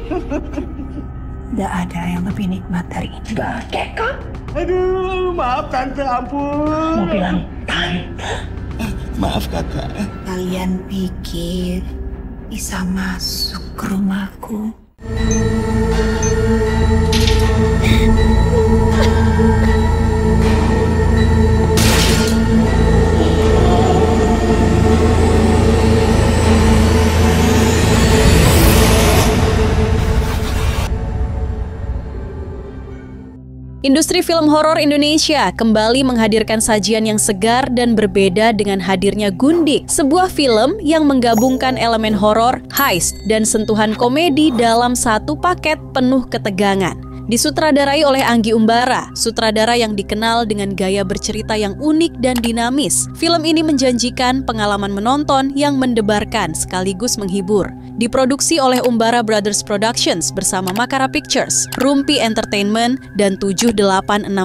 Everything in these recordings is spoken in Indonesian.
Tidak ada yang lebih nikmat dari ini. Kakek kak? Aduh, maaf tante, ampun. Mau bilang tante. Maaf kakak. Kalian pikir bisa masuk ke rumahku? Industri film horor Indonesia kembali menghadirkan sajian yang segar dan berbeda dengan hadirnya Gundik, sebuah film yang menggabungkan elemen horor, heist, dan sentuhan komedi dalam satu paket penuh ketegangan. Disutradarai oleh Anggi Umbara, sutradara yang dikenal dengan gaya bercerita yang unik dan dinamis. Film ini menjanjikan pengalaman menonton yang mendebarkan sekaligus menghibur. Diproduksi oleh Umbara Brothers Productions bersama Makara Pictures, Rumpi Entertainment, dan 786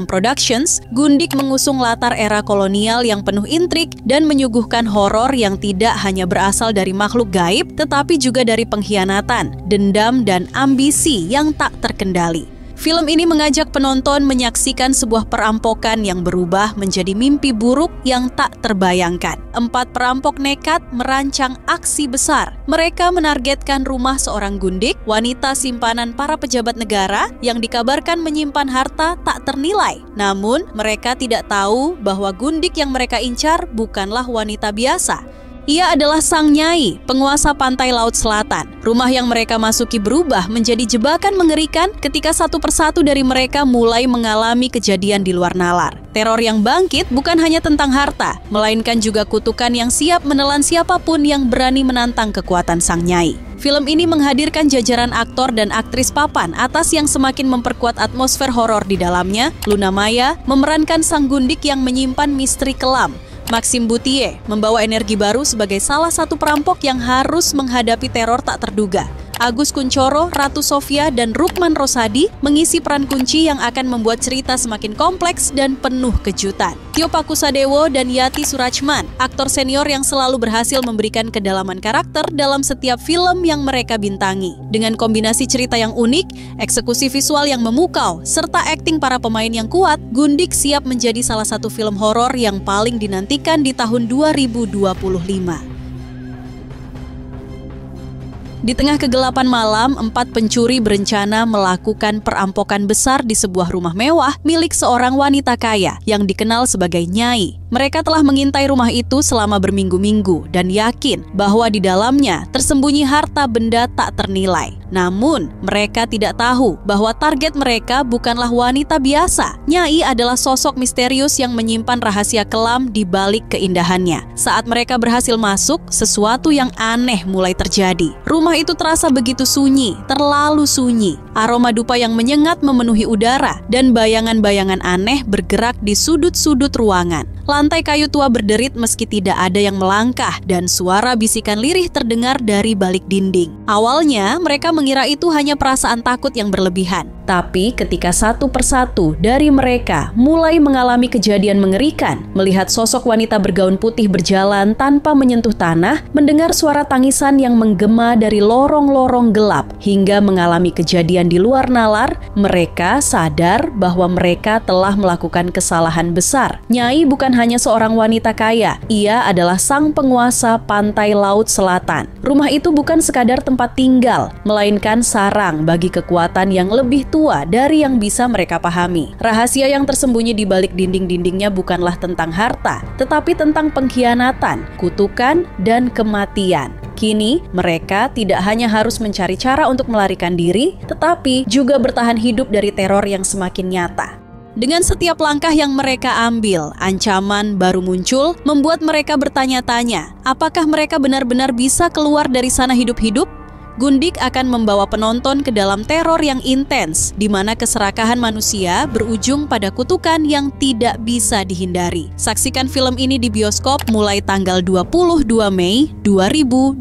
Productions, Gundik mengusung latar era kolonial yang penuh intrik dan menyuguhkan horor yang tidak hanya berasal dari makhluk gaib, tetapi juga dari pengkhianatan, dendam, dan ambisi yang tak terkendali. Film ini mengajak penonton menyaksikan sebuah perampokan yang berubah menjadi mimpi buruk yang tak terbayangkan. 4 perampok nekat merancang aksi besar. Mereka menargetkan rumah seorang Gundik, wanita simpanan para pejabat negara yang dikabarkan menyimpan harta tak ternilai. Namun, mereka tidak tahu bahwa Gundik yang mereka incar bukanlah wanita biasa. Ia adalah sang nyai, penguasa pantai Laut Selatan. Rumah yang mereka masuki berubah menjadi jebakan mengerikan ketika satu persatu dari mereka mulai mengalami kejadian di luar nalar. Teror yang bangkit bukan hanya tentang harta, melainkan juga kutukan yang siap menelan siapapun yang berani menantang kekuatan sang nyai. Film ini menghadirkan jajaran aktor dan aktris papan atas yang semakin memperkuat atmosfer horor di dalamnya. Luna Maya memerankan sang Gundik yang menyimpan misteri kelam. Maxim Buttier membawa energi baru sebagai salah satu perampok yang harus menghadapi teror tak terduga. Agus Kuncoro, Ratu Sofia, dan Rukman Rosadi mengisi peran kunci yang akan membuat cerita semakin kompleks dan penuh kejutan. Tio Pakusadewo dan Yati Surachman, aktor senior yang selalu berhasil memberikan kedalaman karakter dalam setiap film yang mereka bintangi. Dengan kombinasi cerita yang unik, eksekusi visual yang memukau, serta akting para pemain yang kuat, Gundik siap menjadi salah satu film horor yang paling dinantikan di tahun 2025. Di tengah kegelapan malam, 4 pencuri berencana melakukan perampokan besar di sebuah rumah mewah milik seorang wanita kaya yang dikenal sebagai Nyai. Mereka telah mengintai rumah itu selama berminggu-minggu dan yakin bahwa di dalamnya tersembunyi harta benda tak ternilai. Namun, mereka tidak tahu bahwa target mereka bukanlah wanita biasa. Nyai adalah sosok misterius yang menyimpan rahasia kelam di balik keindahannya. Saat mereka berhasil masuk, sesuatu yang aneh mulai terjadi. Rumah itu terasa begitu sunyi, terlalu sunyi. Aroma dupa yang menyengat memenuhi udara dan bayangan-bayangan aneh bergerak di sudut-sudut ruangan. Lantai kayu tua berderit meski tidak ada yang melangkah dan suara bisikan lirih terdengar dari balik dinding. Awalnya mereka mengira itu hanya perasaan takut yang berlebihan. Tapi ketika satu persatu dari mereka mulai mengalami kejadian mengerikan, melihat sosok wanita bergaun putih berjalan tanpa menyentuh tanah, mendengar suara tangisan yang menggema dari lorong-lorong gelap, hingga mengalami kejadian di luar nalar, mereka sadar bahwa mereka telah melakukan kesalahan besar. Nyai bukan hanya seorang wanita kaya, ia adalah sang penguasa pantai Laut Selatan. Rumah itu bukan sekadar tempat tinggal, melainkan sarang bagi kekuatan yang lebih tua dari yang bisa mereka pahami. Rahasia yang tersembunyi di balik dinding-dindingnya bukanlah tentang harta, tetapi tentang pengkhianatan, kutukan, dan kematian. Kini, mereka tidak hanya harus mencari cara untuk melarikan diri, tetapi juga bertahan hidup dari teror yang semakin nyata. Dengan setiap langkah yang mereka ambil, ancaman baru muncul, membuat mereka bertanya-tanya, apakah mereka benar-benar bisa keluar dari sana hidup-hidup? Gundik akan membawa penonton ke dalam teror yang intens, di mana keserakahan manusia berujung pada kutukan yang tidak bisa dihindari. Saksikan film ini di bioskop mulai tanggal 22 Mei 2025.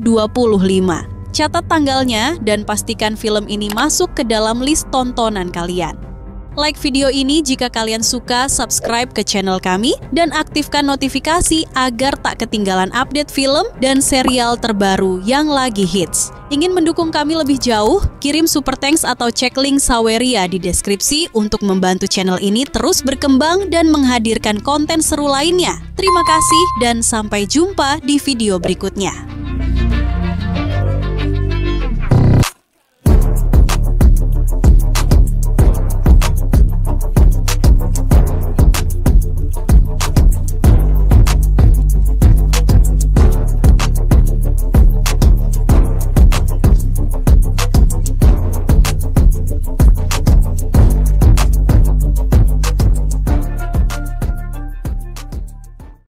Catat tanggalnya dan pastikan film ini masuk ke dalam list tontonan kalian. Like video ini jika kalian suka, subscribe ke channel kami, dan aktifkan notifikasi agar tak ketinggalan update film dan serial terbaru yang lagi hits. Ingin mendukung kami lebih jauh? Kirim super thanks atau cek link Saweria di deskripsi untuk membantu channel ini terus berkembang dan menghadirkan konten seru lainnya. Terima kasih dan sampai jumpa di video berikutnya.